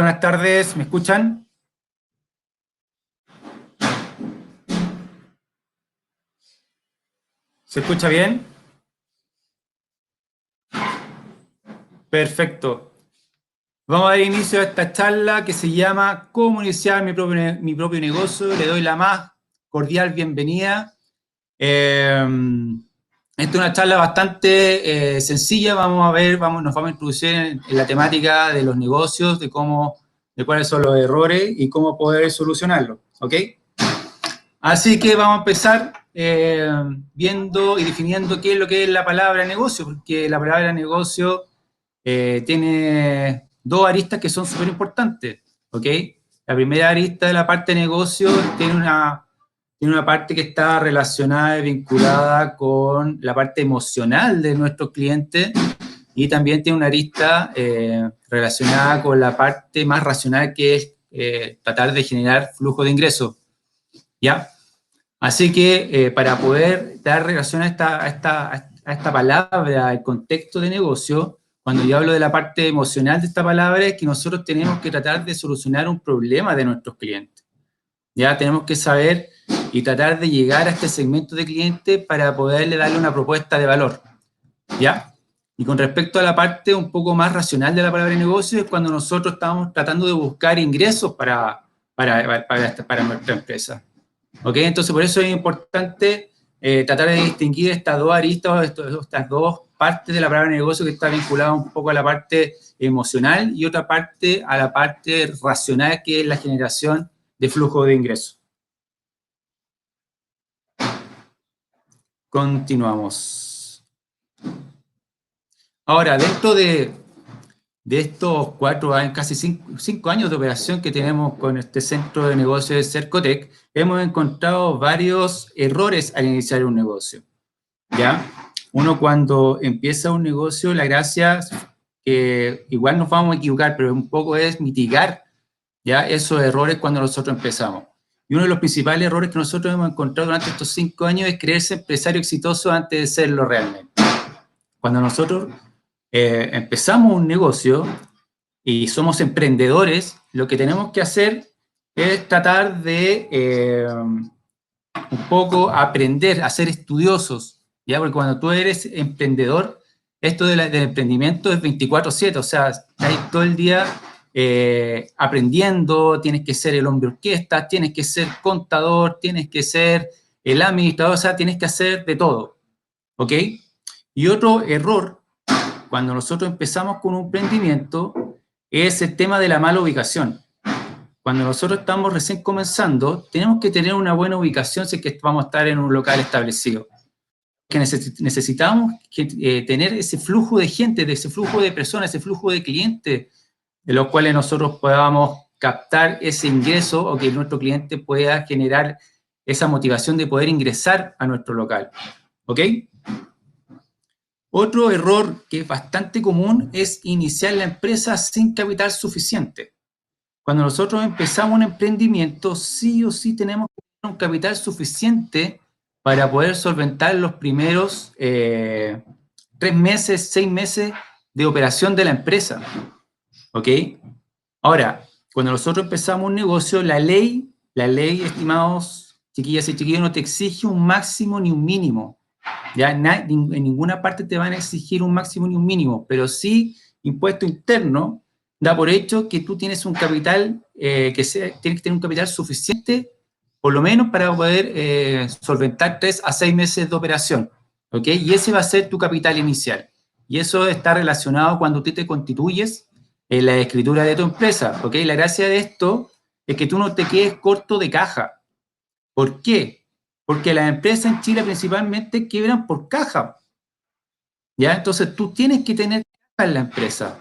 buenas tardes, ¿me escuchan? ¿Se escucha bien? Perfecto. Vamos a dar inicio a esta charla que se llama ¿Cómo iniciar mi propio negocio? Le doy la más cordial bienvenida. Esta es una charla bastante sencilla. Nos vamos a introducir en la temática de los negocios, de cuáles son los errores y cómo poder solucionarlos, ¿ok? Así que vamos a empezar viendo y definiendo qué es lo que es la palabra negocio, porque la palabra negocio tiene dos aristas que son súper importantes, ¿ok? La primera arista de la parte de negocio tiene una parte que está relacionada y vinculada con la parte emocional de nuestros clientes y también tiene una arista relacionada con la parte más racional que es tratar de generar flujo de ingresos, ¿ya? Así que para poder dar relación a esta palabra, el contexto de negocio, cuando yo hablo de la parte emocional de esta palabra, es que nosotros tenemos que tratar de solucionar un problema de nuestros clientes. Ya tenemos que saber y tratar de llegar a este segmento de clientes para poderle darle una propuesta de valor. ¿Ya? Y con respecto a la parte un poco más racional de la palabra negocio, es cuando nosotros estamos tratando de buscar ingresos para nuestra empresa. ¿Ok? Entonces, por eso es importante tratar de distinguir estas dos aristas, estas dos partes de la palabra negocio que está vinculada un poco a la parte emocional y otra parte a la parte racional, que es la generación de flujo de ingresos. Continuamos. Ahora, dentro de estos 4 años, casi 5 años de operación que tenemos con este centro de negocios de Cercotec, hemos encontrado varios errores al iniciar un negocio, ¿ya? Uno cuando empieza un negocio, la gracia, que igual nos vamos a equivocar, pero un poco es mitigar, ¿ya? Esos errores cuando nosotros empezamos. Y uno de los principales errores que nosotros hemos encontrado durante estos 5 años es creerse empresario exitoso antes de serlo realmente. Cuando nosotros empezamos un negocio y somos emprendedores, lo que tenemos que hacer es tratar de un poco aprender, a ser estudiosos, ¿ya? Porque cuando tú eres emprendedor, esto del emprendimiento es 24/7, o sea, estás todo el día aprendiendo, tienes que ser el hombre orquesta, tienes que ser contador, tienes que ser el administrador, o sea, tienes que hacer de todo, ¿ok? Y otro error cuando nosotros empezamos con un emprendimiento es el tema de la mala ubicación. Cuando nosotros estamos recién comenzando, tenemos que tener una buena ubicación si es que vamos a estar en un local establecido. Que necesitamos tener ese flujo de gente, de ese flujo de personas, ese flujo de clientes, de los cuales nosotros podamos captar ese ingreso o que nuestro cliente pueda generar esa motivación de poder ingresar a nuestro local. ¿Ok? Otro error que es bastante común es iniciar la empresa sin capital suficiente. Cuando nosotros empezamos un emprendimiento, sí o sí tenemos que tener un capital suficiente para poder solventar los primeros 3 meses, 6 meses de operación de la empresa. ¿Ok? Ahora, cuando nosotros empezamos un negocio, la ley, estimados chiquillas y chiquillos, no te exige un máximo ni un mínimo. Ya en ninguna parte te van a exigir un máximo ni un mínimo, pero sí impuesto interno da por hecho que tú tienes un capital, tienes que tener un capital suficiente, por lo menos para poder solventar 3 a 6 meses de operación, ¿ok? Y ese va a ser tu capital inicial. Y eso está relacionado cuando tú te constituyes en la escritura de tu empresa, ¿ok? La gracia de esto es que tú no te quedes corto de caja. ¿Por qué? Porque las empresas en Chile principalmente quiebran por caja, ¿ya? Entonces tú tienes que tener caja en la empresa.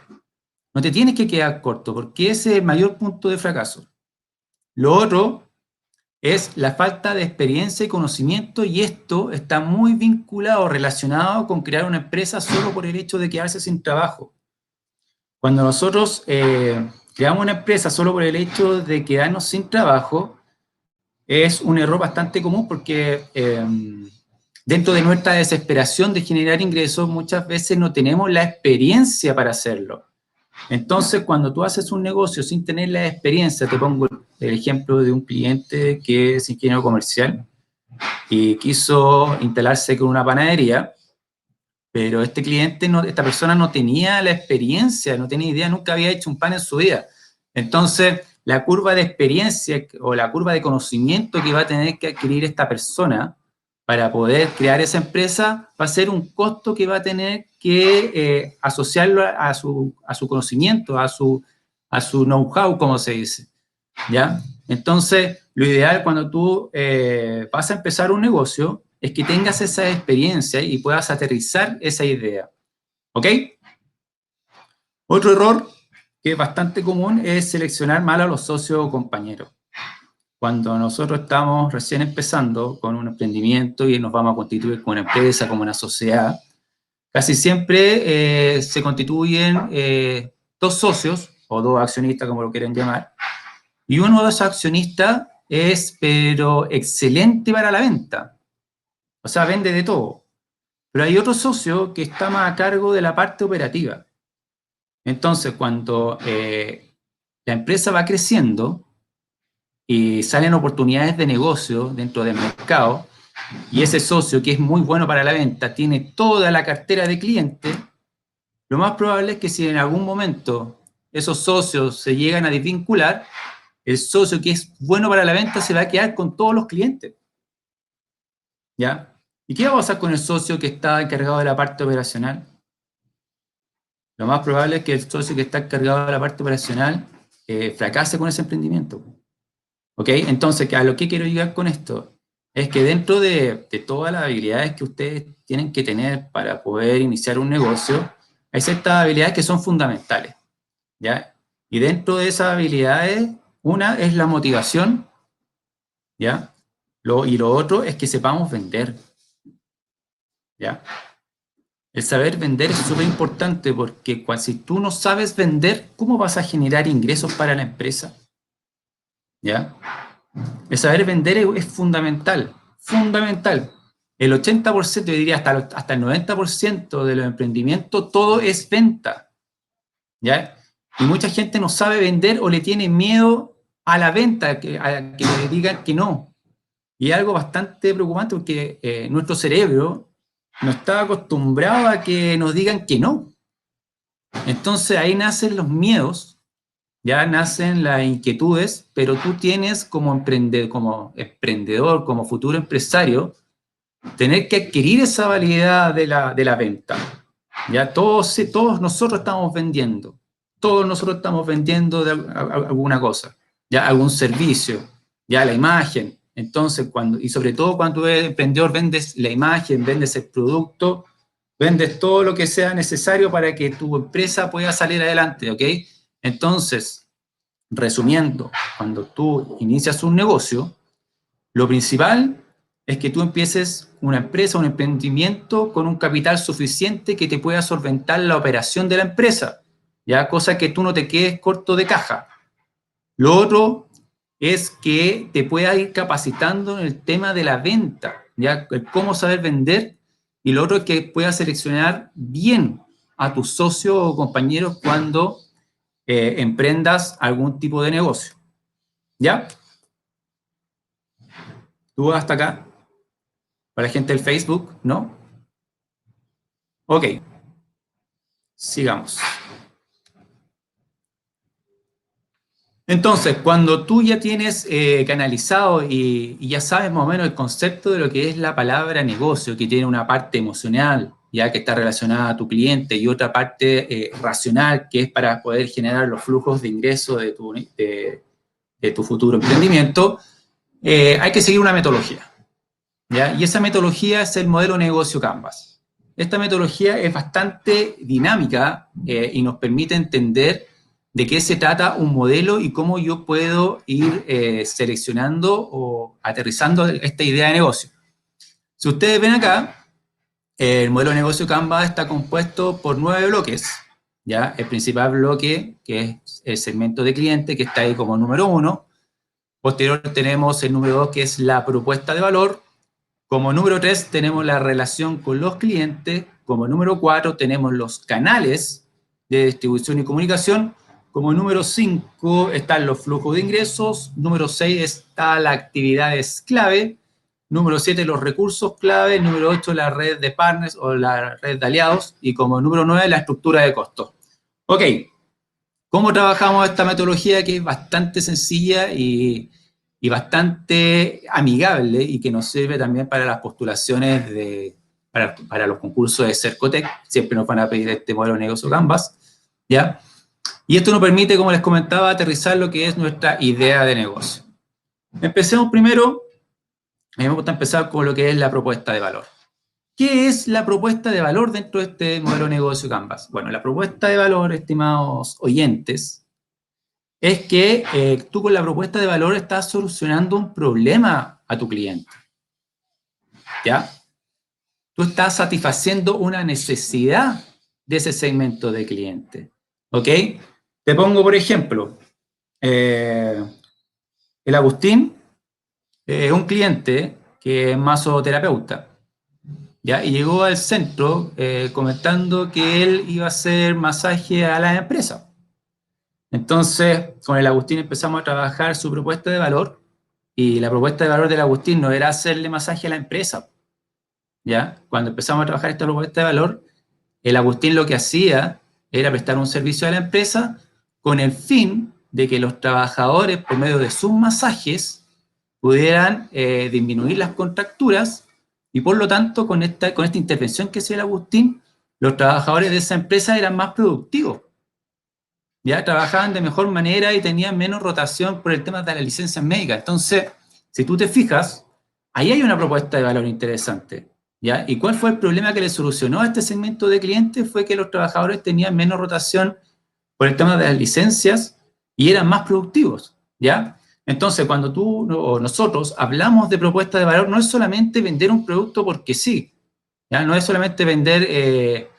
No te tienes que quedar corto, porque ese es el mayor punto de fracaso. Lo otro es la falta de experiencia y conocimiento, y esto está muy vinculado, relacionado con crear una empresa solo por el hecho de quedarse sin trabajo. Cuando nosotros creamos una empresa solo por el hecho de quedarnos sin trabajo, es un error bastante común porque dentro de nuestra desesperación de generar ingresos, muchas veces no tenemos la experiencia para hacerlo. Entonces, cuando tú haces un negocio sin tener la experiencia, te pongo el ejemplo de un cliente que es ingeniero comercial y quiso instalarse con una panadería, pero este cliente, esta persona no tenía la experiencia, no tenía idea, nunca había hecho un pan en su vida. Entonces, la curva de experiencia o la curva de conocimiento que va a tener que adquirir esta persona para poder crear esa empresa va a ser un costo que va a tener que asociarlo a su conocimiento, a su know-how, como se dice, ¿ya? Entonces, lo ideal cuando tú vas a empezar un negocio es que tengas esa experiencia y puedas aterrizar esa idea, ¿ok? Otro error que es bastante común es seleccionar mal a los socios o compañeros. Cuando nosotros estamos recién empezando con un emprendimiento y nos vamos a constituir como una empresa, como una sociedad, casi siempre se constituyen dos socios o dos accionistas, como lo quieren llamar, y uno de esos accionistas es, pero excelente para la venta. O sea, vende de todo. Pero hay otro socio que está más a cargo de la parte operativa. Entonces, cuando la empresa va creciendo y salen oportunidades de negocio dentro del mercado, y ese socio que es muy bueno para la venta tiene toda la cartera de clientes, lo más probable es que si en algún momento esos socios se llegan a desvincular, el socio que es bueno para la venta se va a quedar con todos los clientes. ¿Ya? ¿Y qué va a pasar con el socio que está encargado de la parte operacional? Lo más probable es que el socio que está encargado de la parte operacional fracase con ese emprendimiento. ¿Ok? Entonces, ¿a lo que quiero llegar con esto? Es que dentro de todas las habilidades que ustedes tienen que tener para poder iniciar un negocio, hay ciertas habilidades que son fundamentales, ¿ya? Y dentro de esas habilidades, una es la motivación, ¿ya? Y lo otro es que sepamos vender, ¿ya? El saber vender es súper importante porque si tú no sabes vender, ¿cómo vas a generar ingresos para la empresa? ¿Ya? El saber vender es fundamental, fundamental. El 80%, yo diría hasta el 90% de los emprendimientos, todo es venta, ¿ya? Y mucha gente no sabe vender o le tiene miedo a la venta, a que le digan que no. Y es algo bastante preocupante porque nuestro cerebro no está acostumbrado a que nos digan que no. Entonces ahí nacen los miedos, ya nacen las inquietudes, pero tú tienes como emprendedor, como futuro empresario, tener que adquirir esa habilidad de la venta. Ya todos nosotros estamos vendiendo, todos nosotros estamos vendiendo alguna cosa, ya algún servicio, ya la imagen. Entonces, y sobre todo cuando tú eres emprendedor, vendes la imagen, vendes el producto, vendes todo lo que sea necesario para que tu empresa pueda salir adelante, ¿ok? Entonces, resumiendo, cuando tú inicias un negocio, lo principal es que tú empieces una empresa, un emprendimiento con un capital suficiente que te pueda solventar la operación de la empresa, ya, cosa que tú no te quedes corto de caja. Lo otro es que te puedas ir capacitando en el tema de la venta, ya, cómo saber vender, y lo otro es que puedas seleccionar bien a tus socios o compañeros cuando emprendas algún tipo de negocio. ¿Ya? ¿Tú hasta acá? Para la gente del Facebook, ¿no? Ok. Sigamos. Entonces, cuando tú ya tienes canalizado y ya sabes más o menos el concepto de lo que es la palabra negocio, que tiene una parte emocional, ya que está relacionada a tu cliente, y otra parte racional, que es para poder generar los flujos de ingreso de tu futuro emprendimiento, hay que seguir una metodología, ¿ya? Y esa metodología es el modelo negocio Canvas. Esta metodología es bastante dinámica y nos permite entender de qué se trata un modelo y cómo yo puedo ir seleccionando o aterrizando esta idea de negocio. Si ustedes ven acá, el modelo de negocio Canvas está compuesto por 9 bloques, ¿ya? El principal bloque, que es el segmento de cliente, que está ahí como número 1. Posterior tenemos el número 2, que es la propuesta de valor. Como número 3 tenemos la relación con los clientes. Como número 4 tenemos los canales. de distribución y comunicación. Como número 5 están los flujos de ingresos, número 6 está las actividades clave, número 7 los recursos clave, número 8 la red de partners o la red de aliados, y como número 9 la estructura de costos. Ok, ¿cómo trabajamos esta metodología que es bastante sencilla y bastante amigable y que nos sirve también para las postulaciones para los concursos de Cercotec? Siempre nos van a pedir este modelo de negocio Canvas, ¿ya? Y esto nos permite, como les comentaba, aterrizar lo que es nuestra idea de negocio. Empecemos primero, a mí me gusta empezar con lo que es la propuesta de valor. ¿Qué es la propuesta de valor dentro de este modelo de negocio Canvas? Bueno, la propuesta de valor, estimados oyentes, es que tú con la propuesta de valor estás solucionando un problema a tu cliente, ¿ya? Tú estás satisfaciendo una necesidad de ese segmento de cliente, ¿ok? Te pongo, por ejemplo, el Agustín, un cliente que es masoterapeuta, ¿ya? Y llegó al centro comentando que él iba a hacer masaje a la empresa. Entonces, con el Agustín empezamos a trabajar su propuesta de valor, y la propuesta de valor del Agustín no era hacerle masaje a la empresa, ¿ya? Cuando empezamos a trabajar esta propuesta de valor, el Agustín lo que hacía era prestar un servicio a la empresa con el fin de que los trabajadores, por medio de sus masajes, pudieran disminuir las contracturas, y por lo tanto, con esta intervención que hacía el Agustín, los trabajadores de esa empresa eran más productivos, ¿ya? Trabajaban de mejor manera y tenían menos rotación por el tema de las licencias médicas. Entonces, si tú te fijas, ahí hay una propuesta de valor interesante, ¿ya? ¿Y cuál fue el problema que le solucionó a este segmento de clientes? Fue que los trabajadores tenían menos rotación por el tema de las licencias y eran más productivos, ¿ya? Entonces, cuando tú o nosotros hablamos de propuesta de valor, no es solamente vender un producto porque sí, ¿ya? No es solamente vender,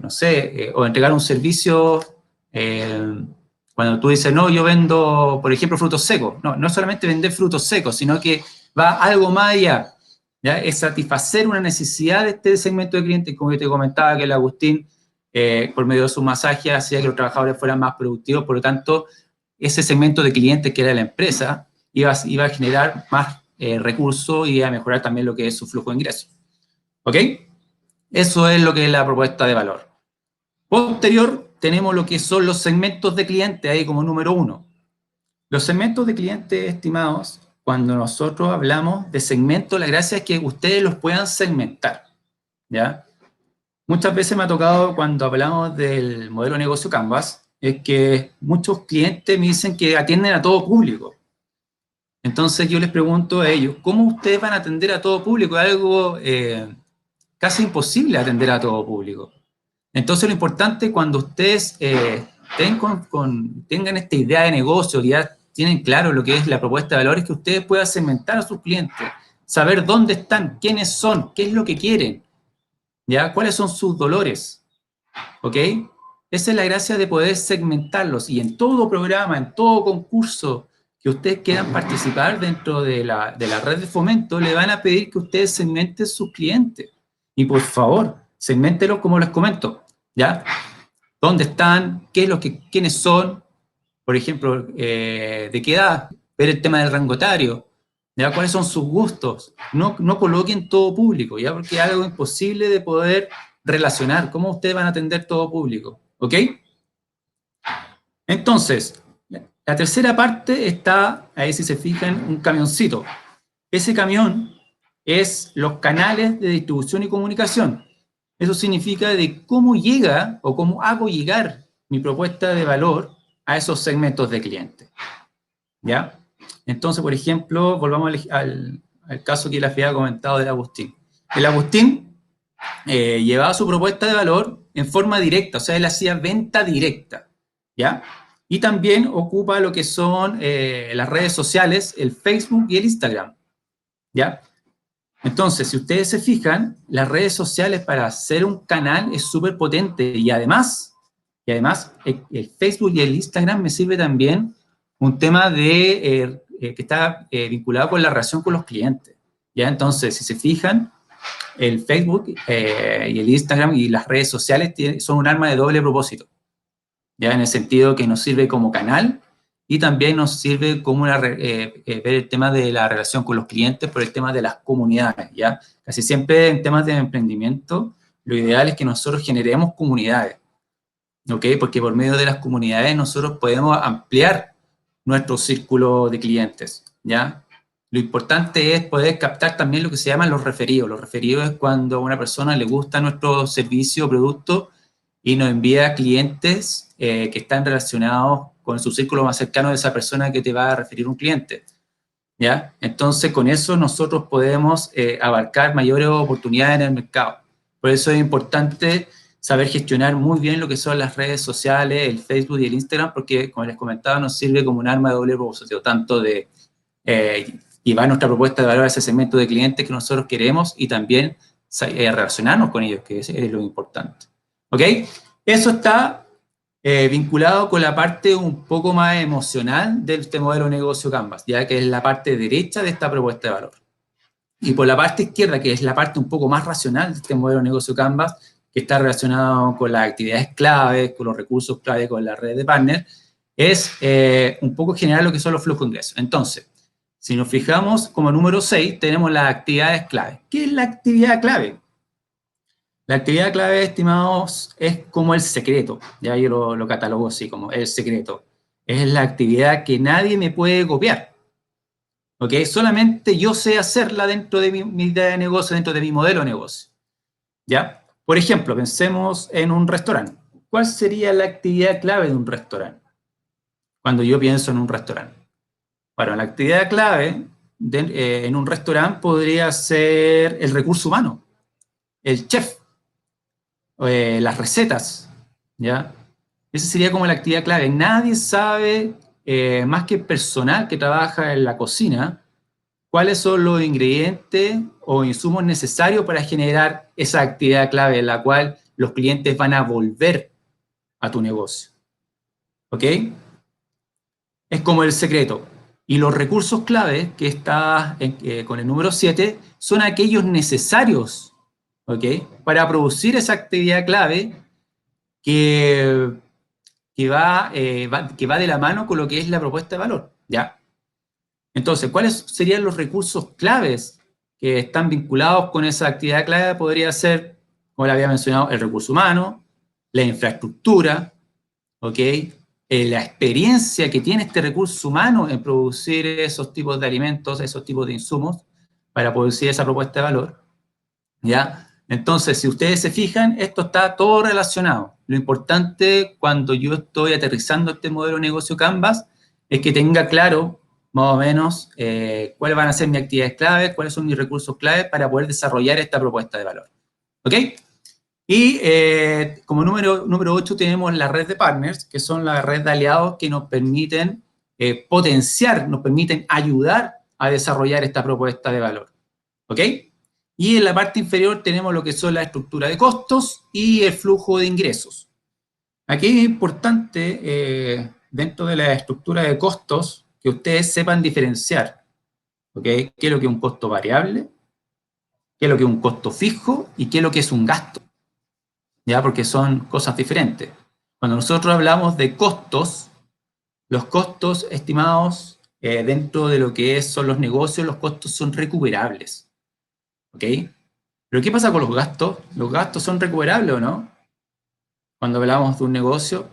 no sé, o entregar un servicio. Cuando tú dices, no, yo vendo, por ejemplo, frutos secos. No, no es solamente vender frutos secos, sino que va algo más allá, ¿ya? Es satisfacer una necesidad de este segmento de clientes, como yo te comentaba, que el Agustín, por medio de su masaje, hacía que los trabajadores fueran más productivos. Por lo tanto, ese segmento de clientes que era la empresa iba a generar más recursos y a mejorar también lo que es su flujo de ingresos. ¿Ok? Eso es lo que es la propuesta de valor. Posterior, tenemos lo que son los segmentos de clientes, ahí como número 1. Los segmentos de clientes, estimados, cuando nosotros hablamos de segmentos, la gracia es que ustedes los puedan segmentar, ¿ya? Muchas veces me ha tocado, cuando hablamos del modelo de negocio Canvas, es que muchos clientes me dicen que atienden a todo público. Entonces yo les pregunto a ellos, ¿cómo ustedes van a atender a todo público? Es algo casi imposible atender a todo público. Entonces lo importante, cuando ustedes tengan esta idea de negocio, ya tienen claro lo que es la propuesta de valor, es que ustedes puedan segmentar a sus clientes, saber dónde están, quiénes son, qué es lo que quieren, ¿ya? ¿Cuáles son sus dolores? ¿Ok? Esa es la gracia de poder segmentarlos, y en todo programa, en todo concurso que ustedes quieran participar dentro de la red de fomento, le van a pedir que ustedes segmenten sus clientes. Y por favor, segméntenlos como les comento, ¿ya? ¿Dónde están? ¿Qué es lo que, quiénes son? Por ejemplo, ¿de qué edad? Ver el tema del rango etario, ¿ya? ¿Cuáles son sus gustos? No coloquen todo público, ¿ya? Porque es algo imposible de poder relacionar. ¿Cómo ustedes van a atender todo público? ¿Ok? Entonces, la tercera parte está, ahí si se fijan, un camioncito. Ese camión es los canales de distribución y comunicación. Eso significa de cómo llega o cómo hago llegar mi propuesta de valor a esos segmentos de clientes, ¿ya? Entonces, por ejemplo, volvamos al caso que les había comentado del Agustín. El Agustín llevaba su propuesta de valor en forma directa, o sea, él hacía venta directa, ¿ya? Y también ocupa lo que son las redes sociales, el Facebook y el Instagram, ¿ya? Entonces, si ustedes se fijan, las redes sociales para hacer un canal es súper potente, y además el Facebook y el Instagram me sirve también un tema de que está vinculado con la relación con los clientes, ¿ya? Entonces, si se fijan, el Facebook y el Instagram y las redes sociales son un arma de doble propósito, ya en el sentido que nos sirve como canal y también nos sirve como ver el tema de la relación con los clientes por el tema de las comunidades, ¿ya? Casi siempre en temas de emprendimiento, lo ideal es que nosotros generemos comunidades, ¿ok? Porque por medio de las comunidades nosotros podemos ampliar nuestro círculo de clientes, ¿ya? Lo importante es poder captar también lo que se llaman los referidos. Los referidos es cuando a una persona le gusta nuestro servicio o producto y nos envía clientes que están relacionados con su círculo más cercano de esa persona que te va a referir un cliente, ¿ya? Entonces, con eso nosotros podemos abarcar mayores oportunidades en el mercado. Por eso es importante saber gestionar muy bien lo que son las redes sociales, el Facebook y el Instagram, porque, como les comentaba, nos sirve como un arma de doble propósito, tanto de llevar nuestra propuesta de valor a ese segmento de clientes que nosotros queremos y también relacionarnos con ellos, que es lo importante. ¿Ok? Eso está vinculado con la parte un poco más emocional de este modelo de negocio Canvas, ya que es la parte derecha de esta propuesta de valor. Y por la parte izquierda, que es la parte un poco más racional de este modelo de negocio Canvas, que está relacionado con las actividades claves, con los recursos clave, con la red de partners, es un poco generar lo que son los flujos de ingresos. Entonces, si nos fijamos como número 6, tenemos las actividades clave. ¿Qué es la actividad clave? La actividad clave, estimados, es como el secreto. Ya yo lo catalogo así, como el secreto. Es la actividad que nadie me puede copiar. ¿Ok? Solamente yo sé hacerla dentro de mi idea de negocio, dentro de mi modelo de negocio. ¿Ya? Por ejemplo, pensemos en un restaurante. ¿Cuál sería la actividad clave de un restaurante? Cuando yo pienso en un restaurante. Bueno, la actividad clave en un restaurante podría ser el recurso humano, el chef, las recetas, ¿ya? Esa sería como la actividad clave. Nadie sabe, más que el personal que trabaja en la cocina, cuáles son los ingredientes o insumos necesarios para generar esa actividad clave en la cual los clientes van a volver a tu negocio. ¿Ok? Es como el secreto. Y los recursos clave, que está con el número 7, son aquellos necesarios, ¿ok? Para producir esa actividad clave que, que va de la mano con lo que es la propuesta de valor, ¿ya? Entonces, ¿cuáles serían los recursos claves que están vinculados con esa actividad clave? Podría ser, como le había mencionado, el recurso humano, la infraestructura, ¿ok? La experiencia que tiene este recurso humano en producir esos tipos de alimentos, esos tipos de insumos, para producir esa propuesta de valor, ¿ya? Entonces, si ustedes se fijan, esto está todo relacionado. Lo importante cuando yo estoy aterrizando este modelo de negocio Canvas es que tenga claro, más o menos, cuáles van a ser mis actividades claves, cuáles son mis recursos claves para poder desarrollar esta propuesta de valor. ¿Ok? Y como número 8 tenemos la red de partners, que son la red de aliados que nos permiten potenciar, nos permiten ayudar a desarrollar esta propuesta de valor. ¿Ok? Y en la parte inferior tenemos lo que son la estructura de costos y el flujo de ingresos. Aquí es importante, dentro de la estructura de costos, que ustedes sepan diferenciar, ¿ok? ¿Qué es lo que es un costo variable? ¿Qué es lo que es un costo fijo? ¿Y qué es lo que es un gasto? ¿Ya? Porque son cosas diferentes. Cuando nosotros hablamos de costos, los costos estimados dentro de lo que son los negocios, los costos son recuperables. ¿Ok? Pero ¿qué pasa con los gastos? ¿Los gastos son recuperables o no? Cuando hablamos de un negocio,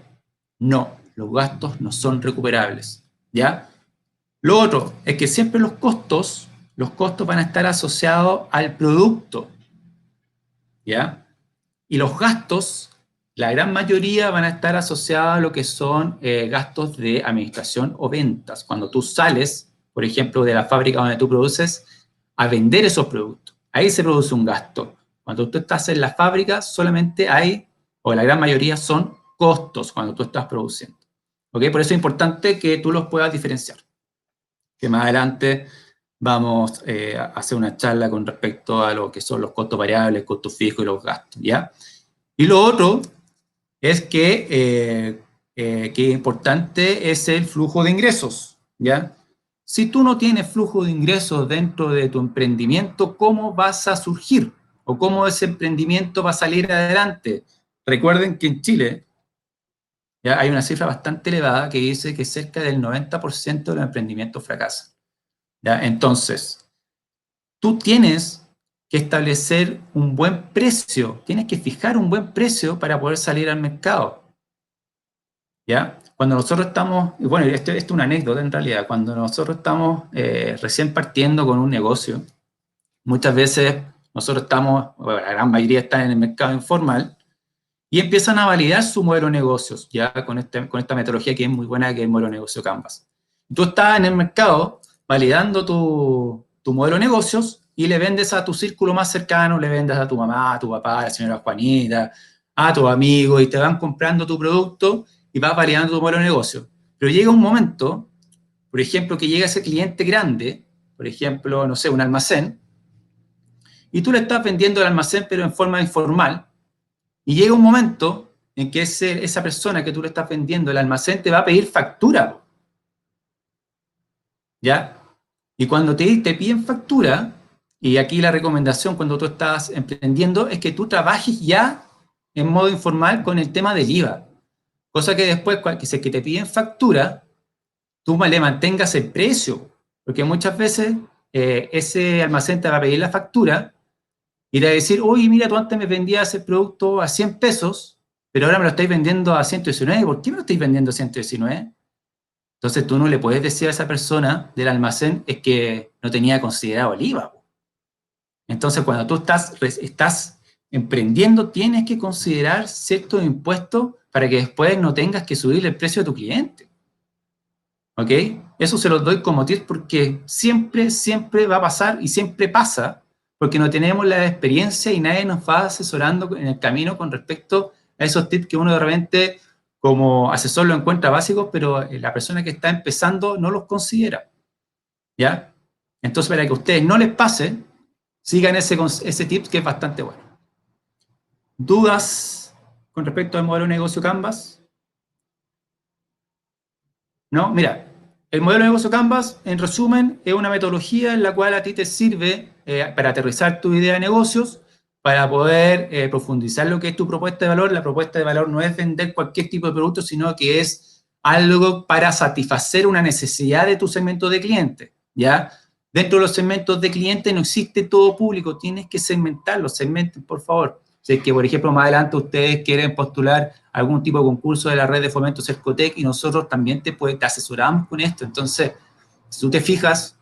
no, los gastos no son recuperables. ¿Ya? Lo otro es que siempre los costos van a estar asociados al producto. ¿Ya? Y los gastos, la gran mayoría van a estar asociados a lo que son gastos de administración o ventas. Cuando tú sales, por ejemplo, de la fábrica donde tú produces, a vender esos productos. Ahí se produce un gasto. Cuando tú estás en la fábrica, solamente hay, o la gran mayoría son costos cuando tú estás produciendo. ¿Ok? Por eso es importante que tú los puedas diferenciar. Que más adelante vamos a hacer una charla con respecto a lo que son los costos variables, costos fijos y los gastos, ¿ya? Y lo otro es que importante es el flujo de ingresos, ¿ya? Si tú no tienes flujo de ingresos dentro de tu emprendimiento, ¿cómo vas a surgir? o cómo ese emprendimiento va a salir adelante. Recuerden que en Chile ya hay una cifra bastante elevada que dice que cerca del 90% de los emprendimientos fracasan. ¿Ya? Entonces, tú tienes que establecer un buen precio, tienes que fijar un buen precio para poder salir al mercado. ¿Ya? Cuando nosotros estamos, y bueno, esto es una anécdota en realidad, cuando nosotros estamos recién partiendo con un negocio, muchas veces nosotros estamos, bueno, la gran mayoría están en el mercado informal, y empiezan a validar su modelo de negocios, ya con esta metodología que es muy buena, que es el modelo de negocio Canvas. Tú estás en el mercado validando tu modelo de negocios y le vendes a tu círculo más cercano, le vendes a tu mamá, a tu papá, a la señora Juanita, a tus amigos, y te van comprando tu producto y vas validando tu modelo de negocio. Pero llega un momento, por ejemplo, que llega ese cliente grande, por ejemplo, no sé, un almacén, y tú le estás vendiendo el almacén, pero en forma informal, y llega un momento en que esa persona que tú le estás vendiendo el almacén te va a pedir factura. ¿Ya? Y cuando te piden factura, y aquí la recomendación cuando tú estás emprendiendo es que tú trabajes ya en modo informal con el tema del IVA. Cosa que después, si es que te piden factura, tú le mantengas el precio. Porque muchas veces ese almacén te va a pedir la factura y te va a decir, oye, mira, tú antes me vendías el producto a 100 pesos, pero ahora me lo estáis vendiendo a 119. ¿Por qué me lo estáis vendiendo a 119? Entonces tú no le puedes decir a esa persona del almacén es que no tenía considerado el IVA. Entonces cuando tú estás emprendiendo, tienes que considerar ciertos impuestos para que después no tengas que subir el precio de tu cliente. ¿Ok? Eso se los doy como tips porque siempre, siempre va a pasar y siempre pasa porque no tenemos la experiencia y nadie nos va asesorando en el camino con respecto a esos tips que uno de repente como asesor lo encuentra básicos, pero la persona que está empezando no los considera. ¿Ya? Entonces, para que a ustedes no les pase, sigan ese tip que es bastante bueno. ¿Dudas con respecto al modelo de negocio Canvas? ¿No? Mira, el modelo de negocio Canvas, en resumen, es una metodología en la cual a ti te sirve para aterrizar tu idea de negocios, para poder profundizar lo que es tu propuesta de valor. La propuesta de valor no es vender cualquier tipo de producto, sino que es algo para satisfacer una necesidad de tu segmento de cliente, ¿ya? Dentro de los segmentos de cliente no existe todo público, tienes que segmentarlos, segmenten, por favor. Si es que, por ejemplo, más adelante ustedes quieren postular algún tipo de concurso de la red de fomento Cercotec y nosotros también te asesoramos con esto. Entonces, si tú te fijas,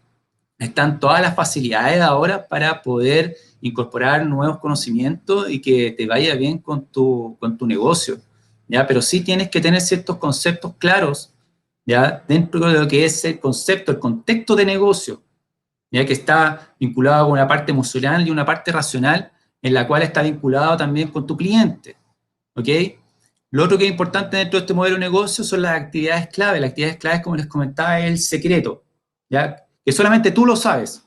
están todas las facilidades ahora para poder incorporar nuevos conocimientos y que te vaya bien con tu negocio, ¿ya? Pero sí tienes que tener ciertos conceptos claros, ¿ya? Dentro de lo que es el concepto, el contexto de negocio, ¿ya? Que está vinculado con una parte emocional y una parte racional, en la cual está vinculado también con tu cliente, ¿ok? Lo otro que es importante dentro de este modelo de negocio son las actividades clave. Las actividades claves, como les comentaba, es el secreto, ¿ya? Que solamente tú lo sabes,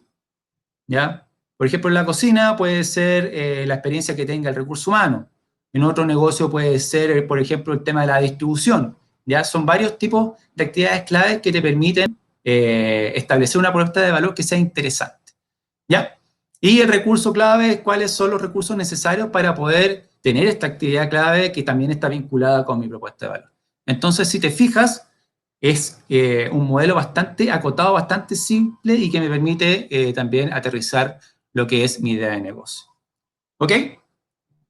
¿ya? Por ejemplo, en la cocina puede ser la experiencia que tenga el recurso humano. En otro negocio puede ser, por ejemplo, el tema de la distribución, ¿ya? Son varios tipos de actividades claves que te permiten establecer una propuesta de valor que sea interesante, ¿ya? Y el recurso clave, ¿cuáles son los recursos necesarios para poder tener esta actividad clave que también está vinculada con mi propuesta de valor? Entonces, si te fijas, es un modelo bastante acotado, bastante simple y que me permite también aterrizar lo que es mi idea de negocio. ¿Ok?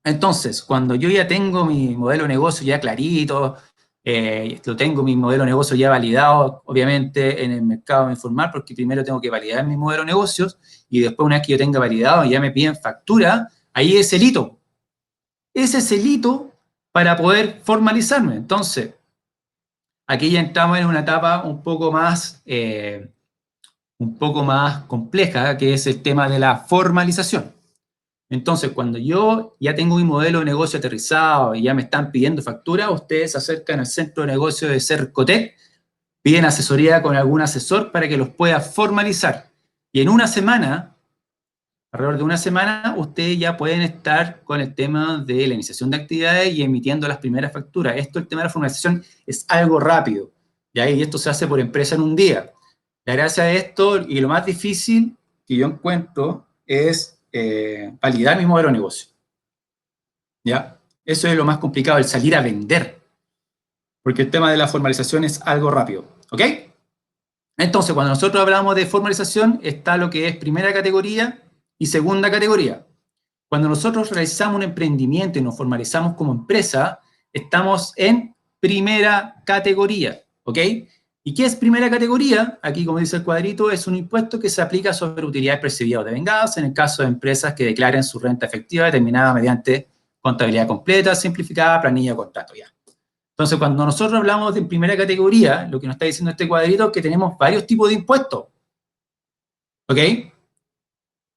Entonces, cuando yo ya tengo mi modelo de negocio ya clarito, lo tengo mi modelo de negocio ya validado, obviamente, en el mercado informal, porque primero tengo que validar mi modelo de negocios y después, una vez que yo tenga validado y ya me piden factura, ahí es el hito. Ese es el hito para poder formalizarme. Entonces, aquí ya entramos en una etapa un poco más compleja, que es el tema de la formalización. Entonces, cuando yo ya tengo mi modelo de negocio aterrizado y ya me están pidiendo factura, ustedes se acercan al centro de negocio de Cercotec, piden asesoría con algún asesor para que los pueda formalizar. Y en una semana, alrededor de una semana, ustedes ya pueden estar con el tema de la iniciación de actividades y emitiendo las primeras facturas. El tema de la formalización es algo rápido, ¿ya? Y esto se hace por empresa en un día. La gracia de esto, y lo más difícil que yo encuentro, es validar mi modelo de negocio. ¿Ya? Eso es lo más complicado, el salir a vender. Porque el tema de la formalización es algo rápido. ¿Ok? Entonces, cuando nosotros hablamos de formalización, está lo que es primera categoría y segunda categoría. Cuando nosotros realizamos un emprendimiento y nos formalizamos como empresa, estamos en primera categoría. ¿Ok? ¿Y qué es primera categoría? Aquí, como dice el cuadrito, es un impuesto que se aplica sobre utilidades percibidas o devengadas en el caso de empresas que declaren su renta efectiva determinada mediante contabilidad completa, simplificada, planilla o contrato. Ya. Entonces, cuando nosotros hablamos de primera categoría, lo que nos está diciendo este cuadrito es que tenemos varios tipos de impuestos. ¿Ok?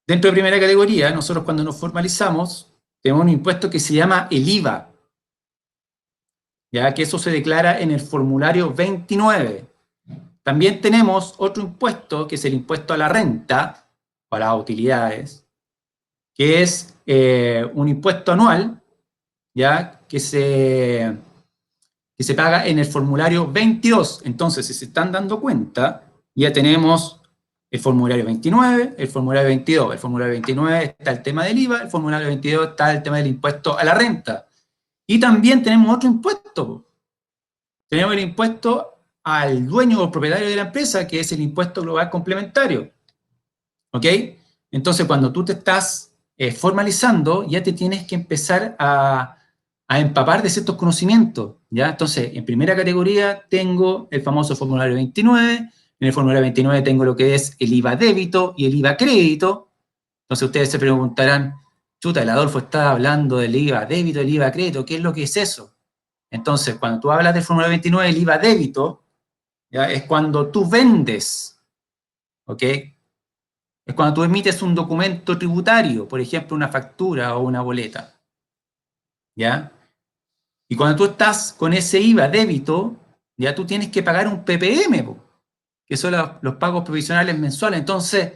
Dentro de primera categoría, nosotros cuando nos formalizamos, tenemos un impuesto que se llama el IVA. Ya que eso se declara en el formulario 29. También tenemos otro impuesto, que es el impuesto a la renta, o a las utilidades, que es un impuesto anual, ¿ya? Que se paga en el formulario 22. Entonces, si se están dando cuenta, ya tenemos el formulario 29, el formulario 22. El formulario 29 está el tema del IVA, el formulario 22 está el tema del impuesto a la renta. Y también tenemos otro impuesto. Tenemos el impuesto al dueño o propietario de la empresa, que es el impuesto global complementario. ¿Ok? Entonces, cuando tú te estás formalizando, ya te tienes que empezar a empapar de ciertos conocimientos, ¿ya? Entonces, en primera categoría tengo el famoso formulario 29, en el formulario 29 tengo lo que es el IVA débito y el IVA crédito. Entonces, ustedes se preguntarán, chuta, el Adolfo está hablando del IVA débito, el IVA crédito, ¿qué es lo que es eso? Entonces, cuando tú hablas del formulario 29, el IVA débito, ¿ya? Es cuando tú vendes, ¿ok? Es cuando tú emites un documento tributario, por ejemplo, una factura o una boleta, ¿ya? Y cuando tú estás con ese IVA débito, ya tú tienes que pagar un PPM, que son los pagos provisionales mensuales. Entonces,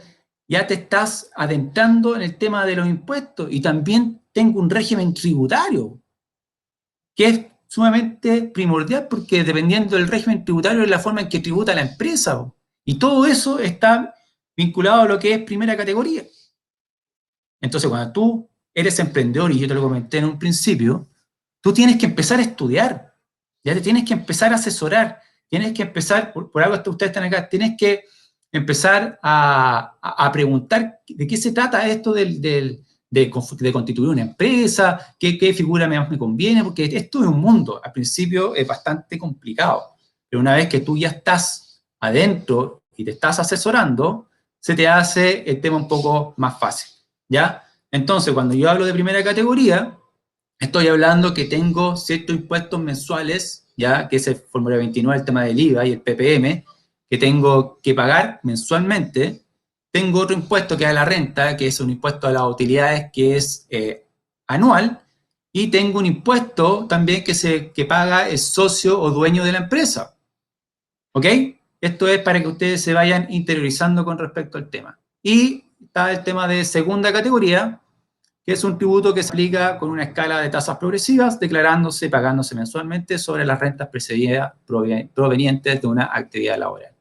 ya te estás adentrando en el tema de los impuestos. Y también tengo un régimen tributario, que es sumamente primordial porque dependiendo del régimen tributario es la forma en que tributa la empresa. Y todo eso está vinculado a lo que es primera categoría. Entonces, cuando tú eres emprendedor, y yo te lo comenté en un principio, tú tienes que empezar a estudiar, ya te tienes que empezar a asesorar, tienes que empezar, por algo ustedes están acá, tienes que empezar a preguntar de qué se trata esto de constituir una empresa, qué figura me conviene, porque esto es un mundo, al principio es bastante complicado, pero una vez que tú ya estás adentro y te estás asesorando, se te hace el tema un poco más fácil, ¿ya? Entonces, cuando yo hablo de primera categoría, estoy hablando que tengo ciertos impuestos mensuales, ya que es el formulario 29, el tema del IVA y el PPM, que tengo que pagar mensualmente. Tengo otro impuesto que es la renta, que es un impuesto a las utilidades que es anual. Y tengo un impuesto también que paga el socio o dueño de la empresa. ¿Ok? Esto es para que ustedes se vayan interiorizando con respecto al tema. Y está el tema de segunda categoría, que es un tributo que se aplica con una escala de tasas progresivas, declarándose y pagándose mensualmente sobre las rentas provenientes de una actividad laboral.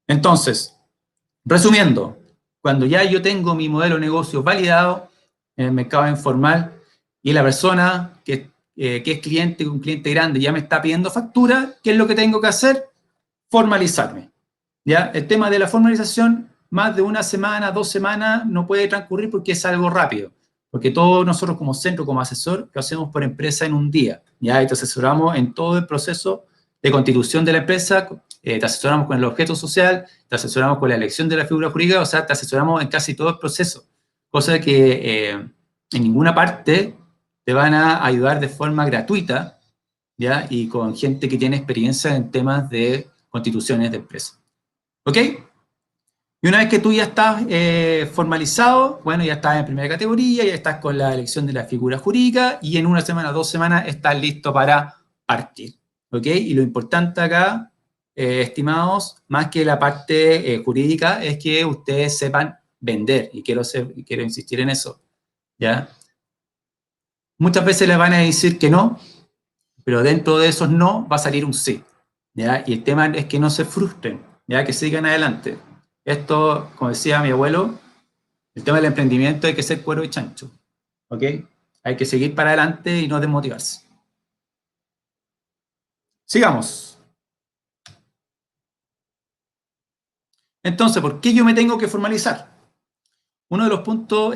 Entonces, resumiendo, cuando ya yo tengo mi modelo de negocio validado en el mercado informal y la persona que es cliente, un cliente grande, ya me está pidiendo factura, ¿qué es lo que tengo que hacer? Formalizarme. ¿Ya? El tema de la formalización, más de una semana, 2 semanas, no puede transcurrir porque es algo rápido. Porque todos nosotros como centro, como asesor, lo hacemos por empresa en un día. ¿Ya? Y te asesoramos en todo el proceso de constitución de la empresa, te asesoramos con el objeto social, te asesoramos con la elección de la figura jurídica, o sea, te asesoramos en casi todo el proceso. Cosa que en ninguna parte te van a ayudar de forma gratuita, ¿ya? Y con gente que tiene experiencia en temas de constituciones de empresa. ¿Ok? Y una vez que tú ya estás formalizado, bueno, ya estás en primera categoría, ya estás con la elección de la figura jurídica y en una semana, 2 semanas estás listo para partir. ¿Ok? Y lo importante acá, estimados, más que la parte jurídica, es que ustedes sepan vender. Y quiero insistir en eso. ¿Ya? Muchas veces les van a decir que no, pero dentro de esos no va a salir un sí. ¿Ya? Y el tema es que no se frustren, ¿ya? Que sigan adelante. Esto, como decía mi abuelo, El tema del emprendimiento hay que ser cuero y chancho, ¿ok? Hay que seguir para adelante y no desmotivarse. Sigamos. Entonces, ¿por qué yo me tengo que formalizar? Uno de los puntos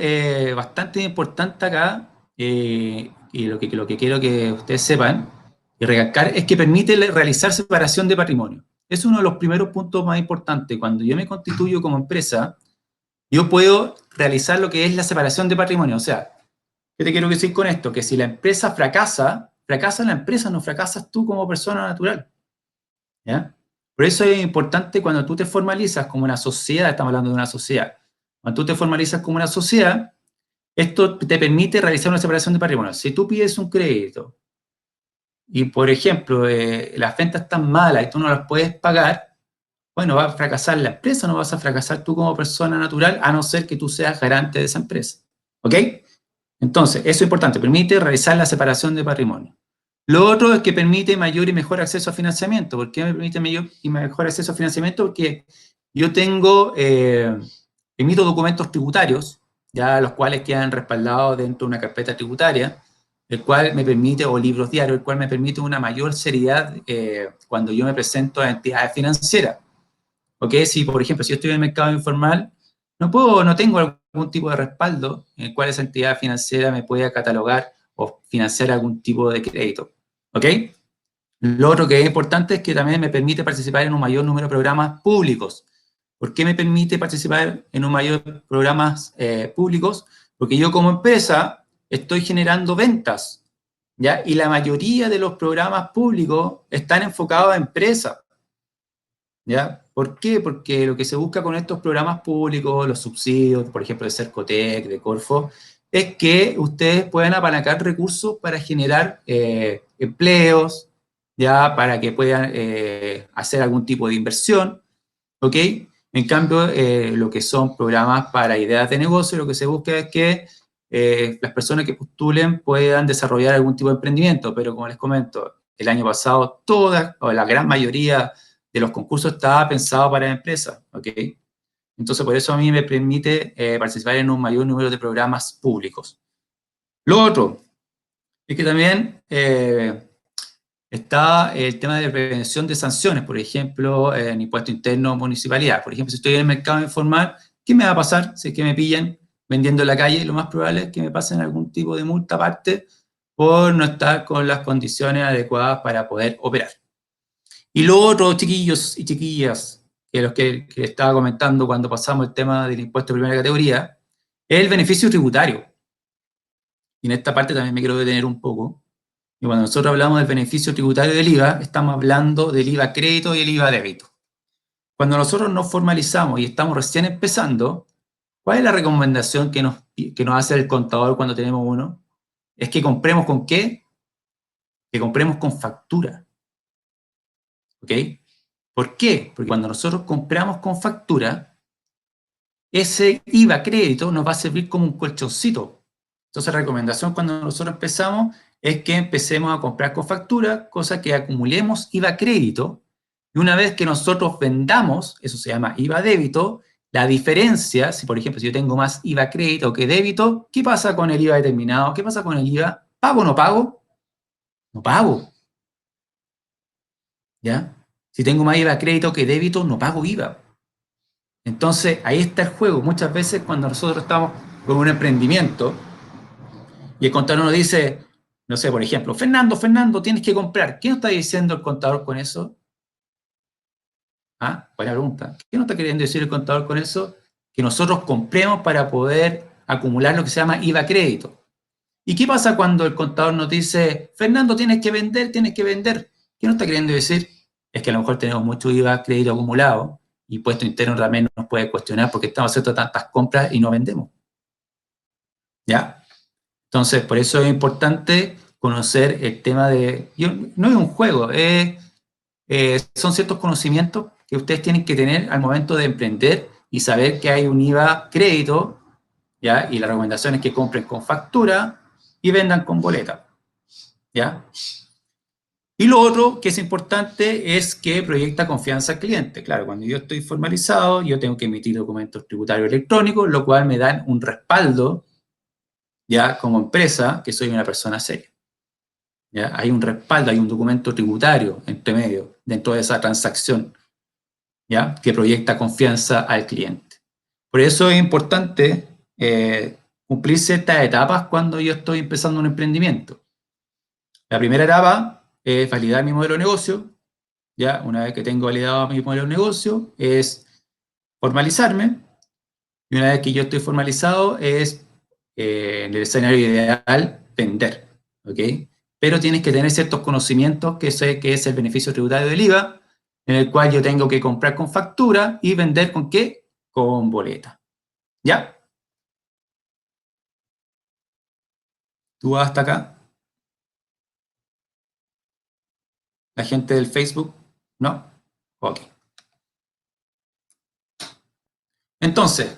bastante importantes acá, y lo que quiero que ustedes sepan y recalcar, es que permite realizar separación de patrimonio. Es uno de los primeros puntos más importantes. Cuando yo me constituyo como empresa, yo puedo realizar lo que es la separación de patrimonio. O sea, ¿qué te quiero decir con esto? Que si la empresa fracasa, fracasa la empresa, no fracasas tú como persona natural. ¿Ya? Por eso es importante cuando tú te formalizas como una sociedad, estamos hablando de una sociedad, cuando tú te formalizas como una sociedad, esto te permite realizar una separación de patrimonio. Si tú pides un crédito y, por ejemplo, las ventas están malas y tú no las puedes pagar, bueno, va a fracasar la empresa, no vas a fracasar tú como persona natural, a no ser que tú seas garante de esa empresa. ¿Ok? Entonces, eso es importante, permite realizar la separación de patrimonio. Lo otro es que permite mayor y mejor acceso a financiamiento. ¿Por qué me permite mayor y mejor acceso a financiamiento? Porque yo emito documentos tributarios, ya los cuales quedan respaldados dentro de una carpeta tributaria, el cual me permite, o libros diarios, el cual me permite una mayor seriedad cuando yo me presento a entidades financieras. ¿Ok? Si, por ejemplo, si yo estoy en el mercado informal, no tengo algún tipo de respaldo en el cual esa entidad financiera me pueda catalogar o financiar algún tipo de crédito. ¿Ok? Lo otro que es importante es que también me permite participar en un mayor número de programas públicos. ¿Por qué me permite participar en un mayor de programas públicos? Porque yo como empresa estoy generando ventas, ¿ya? Y la mayoría de los programas públicos están enfocados a empresas, ¿ya? ¿Por qué? Porque lo que se busca con estos programas públicos, los subsidios, por ejemplo, de Cercotec, de Corfo, es que ustedes puedan apalancar recursos para generar empleos, ya para que puedan hacer algún tipo de inversión, ¿ok? En cambio, lo que son programas para ideas de negocio, lo que se busca es que las personas que postulen puedan desarrollar algún tipo de emprendimiento, pero como les comento, el año pasado todas, o la gran mayoría de los concursos estaba pensado para empresas, ¿ok? Entonces, por eso a mí me permite participar en un mayor número de programas públicos. Lo otro es que también está el tema de prevención de sanciones, por ejemplo, en impuesto interno o municipalidad. Por ejemplo, si estoy en el mercado informal, ¿qué me va a pasar si es que me pillan vendiendo en la calle? Lo más probable es que me pasen algún tipo de multa aparte por no estar con las condiciones adecuadas para poder operar. Y lo otro, chiquillos y chiquillas, que los que estaba comentando cuando pasamos el tema del impuesto de primera categoría, es el beneficio tributario. Y en esta parte también me quiero detener un poco. Y cuando nosotros hablamos del beneficio tributario del IVA, estamos hablando del IVA crédito y el IVA débito. Cuando nosotros nos formalizamos y estamos recién empezando, ¿cuál es la recomendación que nos hace el contador cuando tenemos uno? Es que compremos ¿con qué? Que compremos con factura. ¿Ok? ¿Por qué? Porque cuando nosotros compramos con factura, ese IVA crédito nos va a servir como un colchoncito. Entonces, la recomendación cuando nosotros empezamos es que empecemos a comprar con factura, cosa que acumulemos IVA crédito, y una vez que nosotros vendamos, eso se llama IVA débito, la diferencia, si por ejemplo si yo tengo más IVA crédito que débito, ¿qué pasa con el IVA determinado? ¿Qué pasa con el IVA? ¿Pago o no pago? No pago. ¿Ya? Si tengo más IVA crédito que débito, no pago IVA. Entonces, ahí está el juego. Muchas veces cuando nosotros estamos con un emprendimiento y el contador nos dice, no sé, por ejemplo, Fernando, tienes que comprar. ¿Qué nos está diciendo el contador con eso? ¿Ah? Buena pregunta. ¿Qué nos está queriendo decir el contador con eso? Que nosotros compremos para poder acumular lo que se llama IVA crédito. ¿Y qué pasa cuando el contador nos dice, Fernando, tienes que vender, tienes que vender? ¿Qué nos está queriendo decir? Es que a lo mejor tenemos mucho IVA crédito acumulado y impuesto interno también nos puede cuestionar porque estamos haciendo tantas compras y no vendemos. ¿Ya? Entonces, por eso es importante conocer el tema de... No es un juego, son ciertos conocimientos que ustedes tienen que tener al momento de emprender y saber que hay un IVA crédito, ¿ya? Y la recomendación es que compren con factura y vendan con boleta, ¿ya? Y lo otro que es importante es que proyecta confianza al cliente. Claro, cuando yo estoy formalizado, yo tengo que emitir documentos tributarios electrónicos, lo cual me dan un respaldo, ya como empresa, que soy una persona seria. ¿Ya? Hay un respaldo, hay un documento tributario entre medio, dentro de esa transacción, ¿ya? Que proyecta confianza al cliente. Por eso es importante cumplir ciertas etapas cuando yo estoy empezando un emprendimiento. La primera etapa es validar mi modelo de negocio. ¿Ya? Una vez que tengo validado mi modelo de negocio, es formalizarme. Y una vez que yo estoy formalizado, es en el escenario ideal, vender. ¿Ok? Pero tienes que tener ciertos conocimientos, que sé que es el beneficio tributario del IVA, en el cual yo tengo que comprar con factura y vender ¿con qué? Con boleta. ¿Ya? ¿Tú vas hasta acá? ¿La gente del Facebook? ¿No? Ok. Entonces,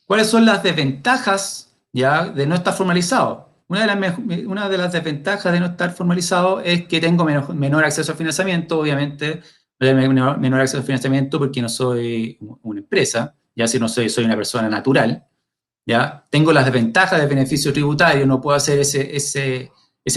¿cuáles son las desventajas ya de no estar formalizado? Una de las desventajas de no estar formalizado es que tengo menor acceso al financiamiento, obviamente, menor acceso al financiamiento porque no soy una empresa, ya si no soy una persona natural, ya tengo las desventajas del beneficio tributario, no puedo hacer ese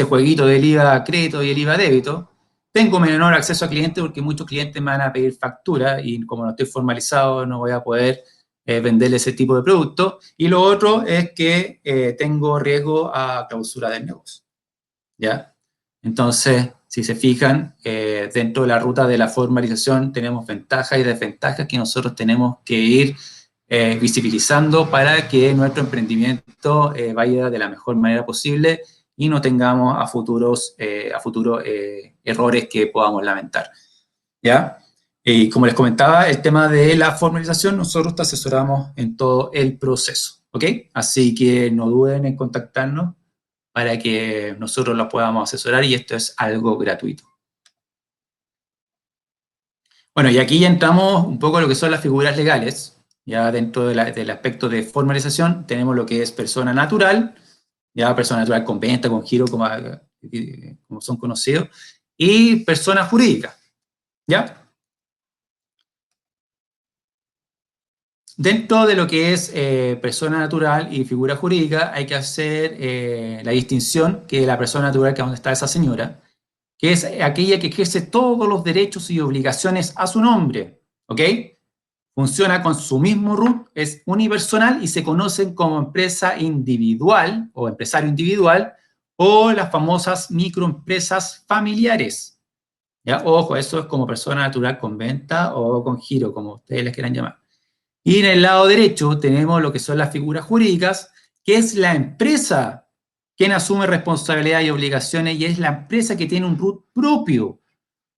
jueguito del IVA crédito y el IVA débito. Tengo menor acceso a clientes porque muchos clientes me van a pedir factura y como no estoy formalizado no voy a poder venderle ese tipo de producto. Y lo otro es que tengo riesgo a clausura del negocio. ¿Ya? Entonces, si se fijan, dentro de la ruta de la formalización tenemos ventajas y desventajas que nosotros tenemos que ir visibilizando para que nuestro emprendimiento vaya de la mejor manera posible y no tengamos a futuro errores que podamos lamentar. ¿Ya? Y como les comentaba, el tema de la formalización, nosotros te asesoramos en todo el proceso, ¿ok? Así que no duden en contactarnos para que nosotros los podamos asesorar y esto es algo gratuito. Bueno, y aquí ya entramos un poco a lo que son las figuras legales. Ya dentro del aspecto de formalización tenemos lo que es persona natural, ya persona natural con venta, con giro, como son conocidos, y persona jurídica, ¿ya? Dentro de lo que es persona natural y figura jurídica hay que hacer la distinción que la persona natural, que es donde está esa señora, que es aquella que ejerce todos los derechos y obligaciones a su nombre, ¿ok? Funciona con su mismo RUT, es unipersonal y se conocen como empresa individual o empresario individual o las famosas microempresas familiares. ¿Ya? Ojo, eso es como persona natural con venta o con giro, como ustedes les quieran llamar. Y en el lado derecho tenemos lo que son las figuras jurídicas, que es la empresa quien asume responsabilidad y obligaciones y es la empresa que tiene un RUT propio.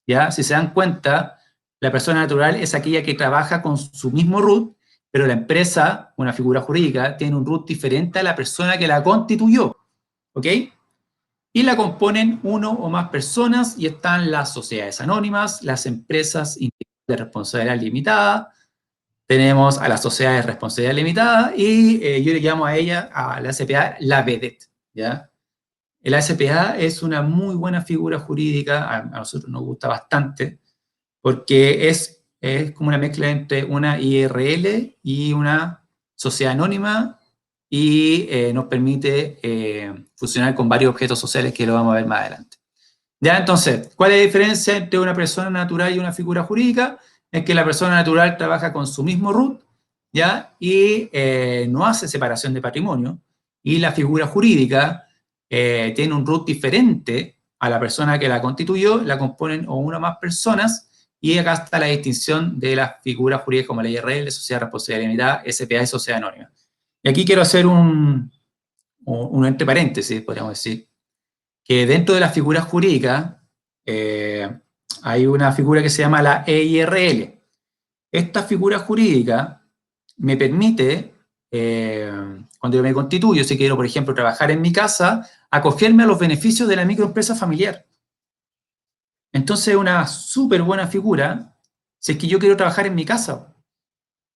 ¿Ya? Si se dan cuenta, la persona natural es aquella que trabaja con su mismo RUT, pero la empresa, una figura jurídica, tiene un RUT diferente a la persona que la constituyó. ¿Ok? Y la componen uno o más personas y están las sociedades anónimas, las empresas de responsabilidad limitada, tenemos a las sociedades de responsabilidad limitada y yo le llamo a ella, a la SPA, la vedette, ¿ya? La SPA es una muy buena figura jurídica, a nosotros nos gusta bastante, porque es como una mezcla entre una IRL y una sociedad anónima y nos permite fusionar con varios objetos sociales que lo vamos a ver más adelante. Ya, entonces, ¿cuál es la diferencia entre una persona natural y una figura jurídica? Es que la persona natural trabaja con su mismo RUT, ¿ya? Y no hace separación de patrimonio. Y la figura jurídica tiene un RUT diferente a la persona que la constituyó, la componen o una o más personas, y acá está la distinción de las figuras jurídicas como la IRL, Sociedad de Responsabilidad Limitada, SPA y Sociedad Anónima. Y aquí quiero hacer un entre paréntesis, podríamos decir, que dentro de las figuras jurídicas hay una figura que se llama la EIRL. Esta figura jurídica me permite, cuando yo me constituyo, si quiero, por ejemplo, trabajar en mi casa, acogerme a los beneficios de la microempresa familiar. Entonces es una súper buena figura si es que yo quiero trabajar en mi casa.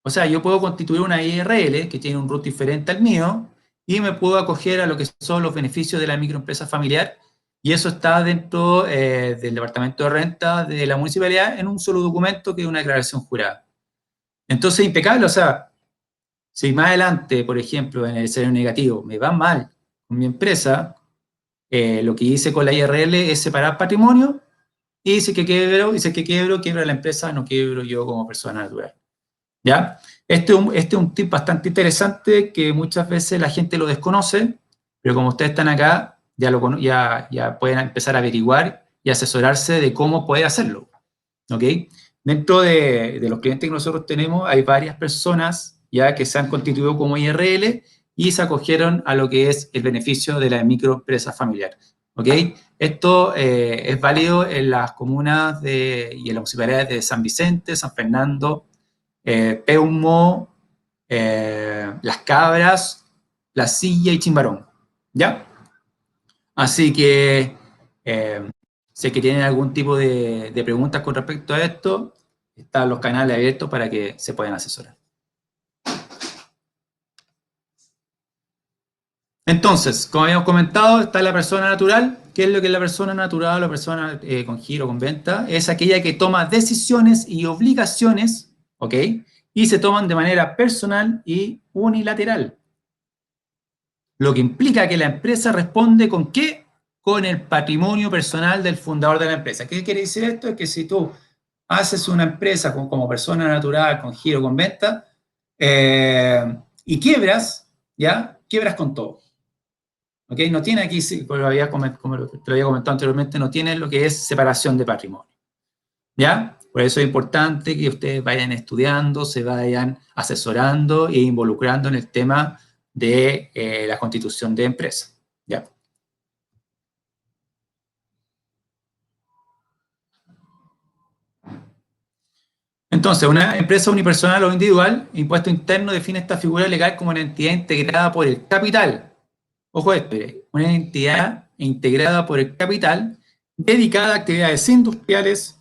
O sea, yo puedo constituir una IRL que tiene un RUT diferente al mío y me puedo acoger a lo que son los beneficios de la microempresa familiar y eso está dentro del Departamento de Renta de la Municipalidad en un solo documento que es una declaración jurada. Entonces, impecable, o sea, si más adelante, por ejemplo, en el escenario negativo, me va mal con mi empresa, lo que hice con la IRL es separar patrimonio, y si que quiebra la empresa, no quiebro yo como persona natural. ¿Ya? Este es un tip bastante interesante que muchas veces la gente lo desconoce, pero como ustedes están acá, ya pueden empezar a averiguar y asesorarse de cómo puede hacerlo. ¿Ok? Dentro de los clientes que nosotros tenemos, hay varias personas ya que se han constituido como IRL y se acogieron a lo que es el beneficio de la microempresa familiar. ¿Ok? Esto es válido en las comunas y en las municipalidades de San Vicente, San Fernando, Peumo, Las Cabras, La Silla y Chimbarón. ¿Ya? Así que, si es que tienen algún tipo de preguntas con respecto a esto, están los canales abiertos para que se puedan asesorar. Entonces, como habíamos comentado, está la persona natural. ¿Qué es lo que es la persona natural o la persona con giro, con venta? Es aquella que toma decisiones y obligaciones, ¿ok? Y se toman de manera personal y unilateral. Lo que implica que la empresa responde ¿con qué? Con el patrimonio personal del fundador de la empresa. ¿Qué quiere decir esto? Es que si tú haces una empresa como persona natural, con giro, con venta, y quiebras, ¿ya? Quiebras con todo. ¿Ok? No tiene aquí, como te lo había comentado anteriormente, no tiene lo que es separación de patrimonio. ¿Ya? Por eso es importante que ustedes vayan estudiando, se vayan asesorando e involucrando en el tema de la constitución de empresa. ¿Ya? Entonces, una empresa unipersonal o individual, impuesto interno define esta figura legal como una entidad integrada por el capital. Ojo esto, una entidad integrada por el capital dedicada a actividades industriales,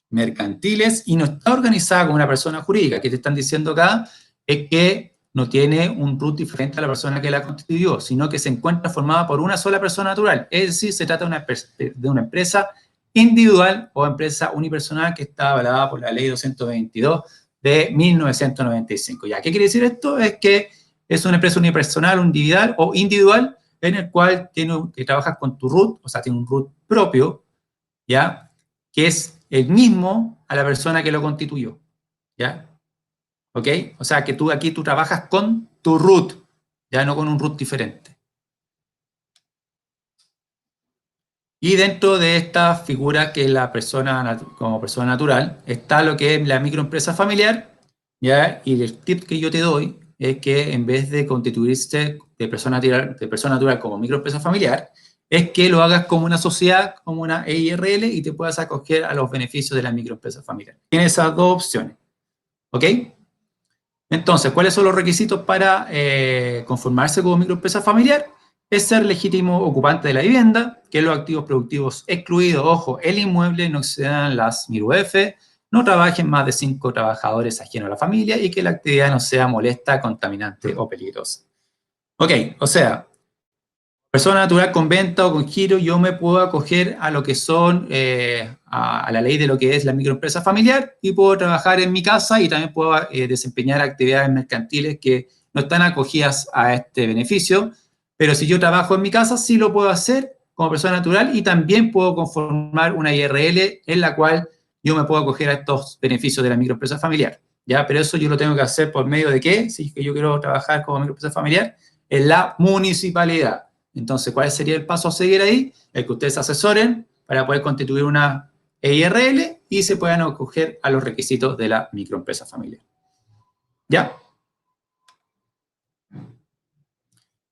mercantiles y no está organizada como una persona jurídica. ¿Qué te están diciendo acá? Es que no tiene un RUT diferente a la persona que la constituyó, sino que se encuentra formada por una sola persona natural. Es decir, se trata de una empresa individual o empresa unipersonal que está avalada por la ley 222 de 1995. ¿Ya? ¿Qué quiere decir esto? Es que es una empresa unipersonal, individual o individual en el cual que trabajas con tu RUT, o sea, tiene un RUT propio, ¿ya? Que es el mismo a la persona que lo constituyó, ¿ya? ¿Ok? O sea, que aquí tú trabajas con tu RUT, ya no con un RUT diferente. Y dentro de esta figura que es la persona como persona natural, está lo que es la microempresa familiar, ¿ya? Y el tip que yo te doy es que en vez de constituirse de persona natural como microempresa familiar, es que lo hagas como una sociedad, como una EIRL y te puedas acoger a los beneficios de la microempresa familiar. Tienes esas dos opciones, ¿ok? Entonces, ¿cuáles son los requisitos para conformarse como microempresa familiar? Es ser legítimo ocupante de la vivienda, que los activos productivos excluidos, ojo, el inmueble no excedan las 1000 UF, no trabajen más de 5 trabajadores ajenos a la familia y que la actividad no sea molesta, contaminante o peligrosa. Ok, o sea, persona natural con venta o con giro, yo me puedo acoger a lo que son, a la ley de lo que es la microempresa familiar y puedo trabajar en mi casa y también puedo desempeñar actividades mercantiles que no están acogidas a este beneficio, pero si yo trabajo en mi casa sí lo puedo hacer como persona natural y también puedo conformar una IRL en la cual yo me puedo acoger a estos beneficios de la microempresa familiar, ¿ya? Pero eso yo lo tengo que hacer por medio de ¿qué? Si es que yo quiero trabajar como microempresa familiar, en la municipalidad. Entonces, ¿cuál sería el paso a seguir ahí? El que ustedes asesoren para poder constituir una EIRL y se puedan acoger a los requisitos de la microempresa familiar. ¿Ya?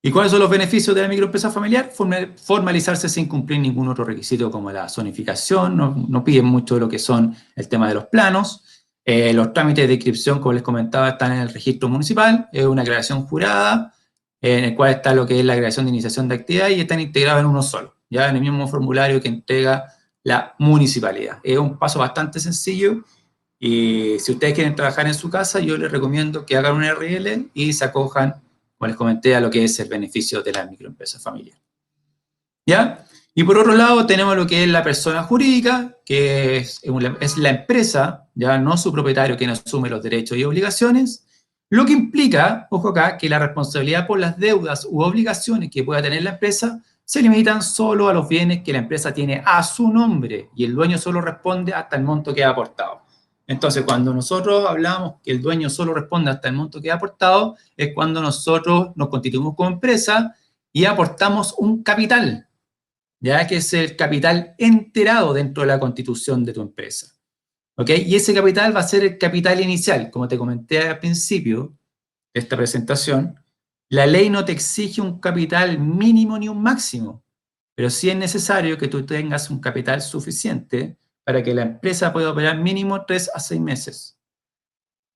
¿Y cuáles son los beneficios de la microempresa familiar? Formalizarse sin cumplir ningún otro requisito como la zonificación, no piden mucho lo que son el tema de los planos, los trámites de inscripción, como les comentaba, están en el registro municipal, es una creación jurada, en el cual está lo que es la creación de iniciación de actividad y están integrados en uno solo, ya en el mismo formulario que entrega la municipalidad. Es un paso bastante sencillo y si ustedes quieren trabajar en su casa, yo les recomiendo que hagan un RL y se acojan, como les comenté, a lo que es el beneficio de la microempresa familiar. ¿Ya? Y por otro lado tenemos lo que es la persona jurídica, que es la empresa, ya no su propietario quien asume los derechos y obligaciones, lo que implica, ojo acá, que la responsabilidad por las deudas u obligaciones que pueda tener la empresa se limitan solo a los bienes que la empresa tiene a su nombre y el dueño solo responde hasta el monto que ha aportado. Entonces, cuando nosotros hablamos que el dueño solo responde hasta el monto que ha aportado, es cuando nosotros nos constituimos como empresa y aportamos un capital, ya que es el capital enterado dentro de la constitución de tu empresa. ¿Ok? Y ese capital va a ser el capital inicial. Como te comenté al principio de esta presentación, la ley no te exige un capital mínimo ni un máximo, pero sí es necesario que tú tengas un capital suficiente para que la empresa pueda operar mínimo 3 a 6 meses.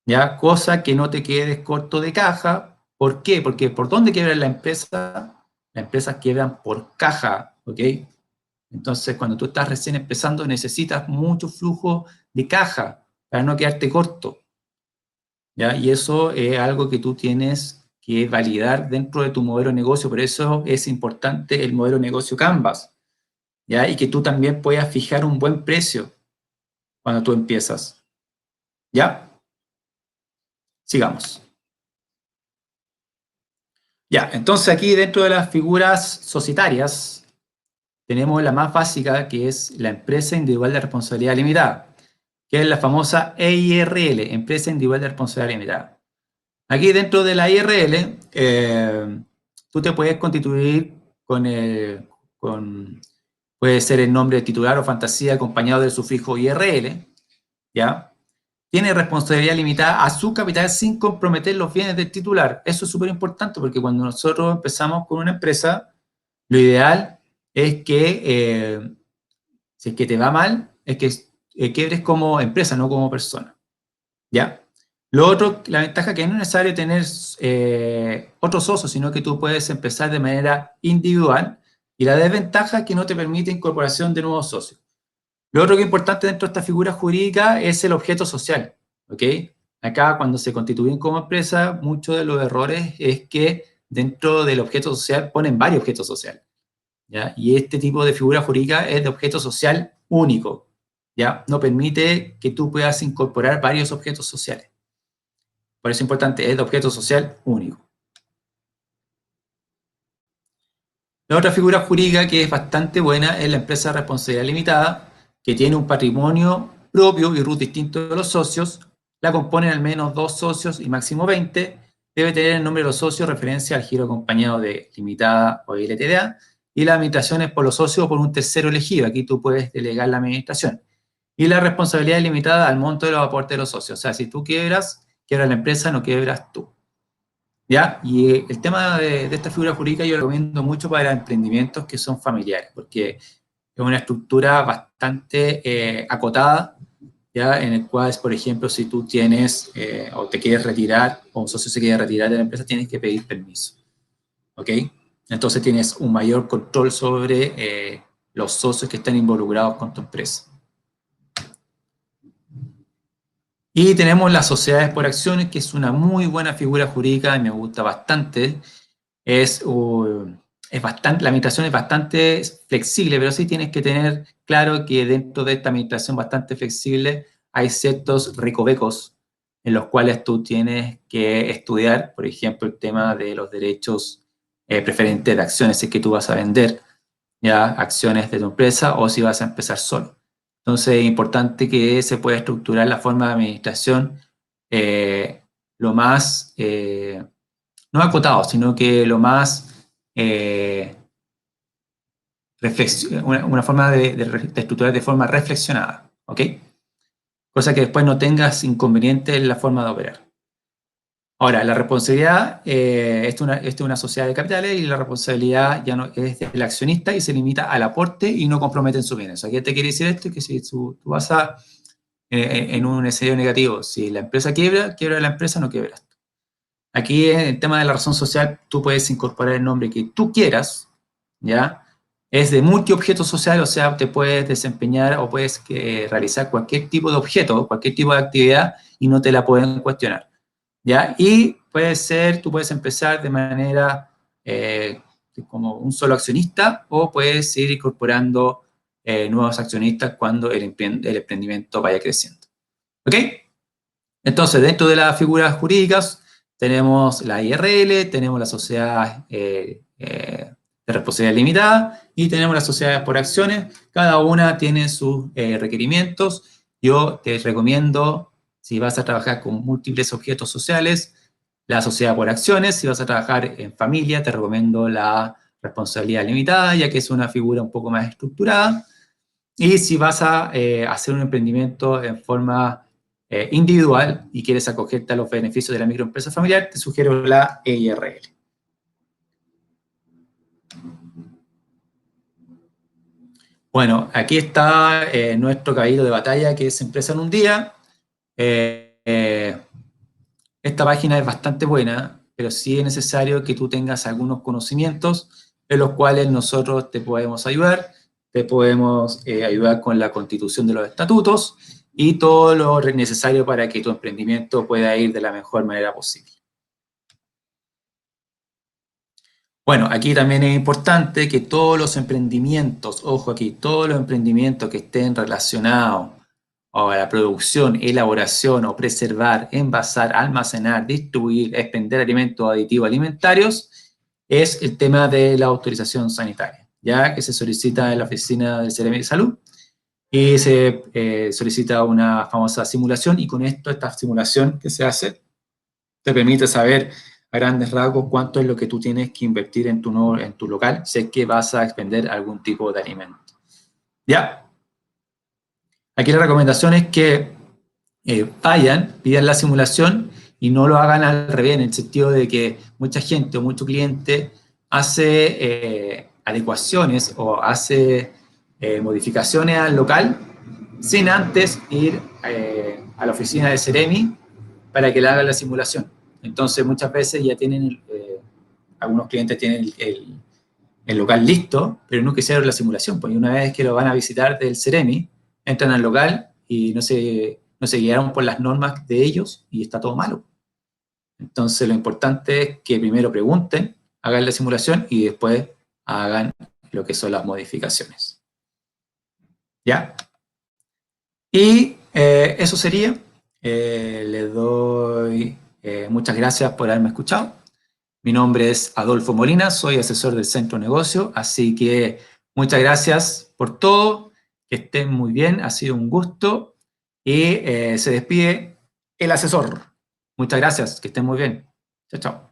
¿Ya? Cosa que no te quedes corto de caja. ¿Por qué? Porque ¿por dónde quiebra la empresa? Las empresas quiebran por caja, ¿ok? Entonces, cuando tú estás recién empezando, necesitas mucho flujo de caja para no quedarte corto, ¿ya? Y eso es algo que tú tienes que validar dentro de tu modelo de negocio. Por eso es importante el modelo de negocio Canvas, ¿ya? Y que tú también puedas fijar un buen precio cuando tú empiezas, ¿ya? Sigamos. Ya, entonces aquí dentro de las figuras societarias tenemos la más básica, que es la empresa individual de responsabilidad limitada, que es la famosa EIRL, Empresa Individual de Responsabilidad Limitada. Aquí dentro de la IRL, tú te puedes constituir puede ser el nombre titular o fantasía acompañado del sufijo IRL, ¿ya? Tiene responsabilidad limitada a su capital sin comprometer los bienes del titular. Eso es súper importante porque cuando nosotros empezamos con una empresa, lo ideal es que, si es que te va mal, es que quiebres como empresa, no como persona, ¿ya? Lo otro, la ventaja que no es necesario tener otros socios, sino que tú puedes empezar de manera individual, y la desventaja es que no te permite incorporación de nuevos socios. Lo otro que es importante dentro de esta figura jurídica es el objeto social, ¿ok? Acá, cuando se constituyen como empresa, muchos de los errores es que dentro del objeto social ponen varios objetos sociales, ¿ya? Y este tipo de figura jurídica es de objeto social único, ¿ya? No permite que tú puedas incorporar varios objetos sociales. Por eso es importante, es de objeto social único. La otra figura jurídica que es bastante buena es la empresa de responsabilidad limitada, que tiene un patrimonio propio y RUT distinto de los socios, la componen al menos 2 socios y máximo 20, debe tener el nombre de los socios referencia al giro acompañado de limitada o LTDA, y la administración es por los socios o por un tercero elegido, aquí tú puedes delegar la administración. Y la responsabilidad es limitada al monto de los aportes de los socios, o sea, si tú quiebras la empresa, no quiebras tú. ¿Ya? Y el tema de esta figura jurídica yo lo recomiendo mucho para emprendimientos que son familiares, porque es una estructura bastante acotada, ¿ya? En el cual, por ejemplo, si tú tienes o te quieres retirar, o un socio se quiere retirar de la empresa, tienes que pedir permiso, ¿ok? Entonces tienes un mayor control sobre los socios que están involucrados con tu empresa. Y tenemos las sociedades por acciones, que es una muy buena figura jurídica y me gusta bastante. La administración es bastante flexible, pero sí tienes que tener claro que dentro de esta administración bastante flexible hay ciertos recovecos en los cuales tú tienes que estudiar, por ejemplo, el tema de los derechos preferentes de acciones, si es que tú vas a vender ya acciones de tu empresa o si vas a empezar solo. Entonces es importante que se pueda estructurar la forma de administración lo más, no acotado, sino que lo más, una forma de estructurar de forma reflexionada, ¿ok? Cosa que después no tengas inconveniente en la forma de operar. Ahora, la responsabilidad, esto es una sociedad de capitales y la responsabilidad ya no es del accionista y se limita al aporte y no comprometen sus bienes. ¿Qué te quiere decir esto? Que si tú vas en un escenario negativo, si la empresa quiebra la empresa, no quiebras. Aquí en el tema de la razón social, tú puedes incorporar el nombre que tú quieras, ¿ya? Es de multiobjeto social, o sea, te puedes desempeñar o puedes realizar cualquier tipo de objeto, cualquier tipo de actividad y no te la pueden cuestionar, ¿ya? Y tú puedes empezar de manera, como un solo accionista, o puedes ir incorporando nuevos accionistas cuando el emprendimiento vaya creciendo. ¿Ok? Entonces, dentro de las figuras jurídicas tenemos la IRL, tenemos la sociedad de responsabilidad limitada y tenemos las sociedades por acciones. Cada una tiene sus requerimientos. Yo te recomiendo, si vas a trabajar con múltiples objetos sociales, la sociedad por acciones. Si vas a trabajar en familia, te recomiendo la responsabilidad limitada, ya que es una figura un poco más estructurada. Y si vas a hacer un emprendimiento en forma individual y quieres acogerte a los beneficios de la microempresa familiar, te sugiero la EIRL. Bueno, aquí está nuestro caballo de batalla, que es Empresa en un Día. Esta página es bastante buena, pero sí es necesario que tú tengas algunos conocimientos en los cuales nosotros te podemos ayudar. Te podemos ayudar con la constitución de los estatutos y todo lo necesario para que tu emprendimiento pueda ir de la mejor manera posible. Bueno, aquí también es importante que todos los emprendimientos, ojo aquí, todos los emprendimientos que estén relacionados a la producción, elaboración o preservar, envasar, almacenar, distribuir, expender alimentos o aditivos alimentarios, es el tema de la autorización sanitaria, ya que se solicita en la oficina del Ceremi de Salud y se solicita una famosa simulación, y con esto, esta simulación que se hace, te permite saber a grandes rasgos cuánto es lo que tú tienes que invertir en tu local, si es que vas a expender algún tipo de alimento. ¿Ya? Aquí la recomendación es que vayan, pidan la simulación y no lo hagan al revés, en el sentido de que mucha gente o mucho cliente hace adecuaciones o hace modificaciones al local sin antes ir a la oficina de Ceremi para que le hagan la simulación. Entonces muchas veces ya tienen, algunos clientes tienen el local listo, pero no quisieron la simulación, pues una vez que lo van a visitar del Ceremi, entran al local y no se guiaron por las normas de ellos y está todo malo. Entonces lo importante es que primero pregunten, hagan la simulación y después hagan lo que son las modificaciones. ¿Ya? Y eso sería. Les doy muchas gracias por haberme escuchado. Mi nombre es Adolfo Molina, soy asesor del Centro Negocio, así que muchas gracias por todo, que estén muy bien, ha sido un gusto y se despide el asesor. Muchas gracias, que estén muy bien. Chao, chao.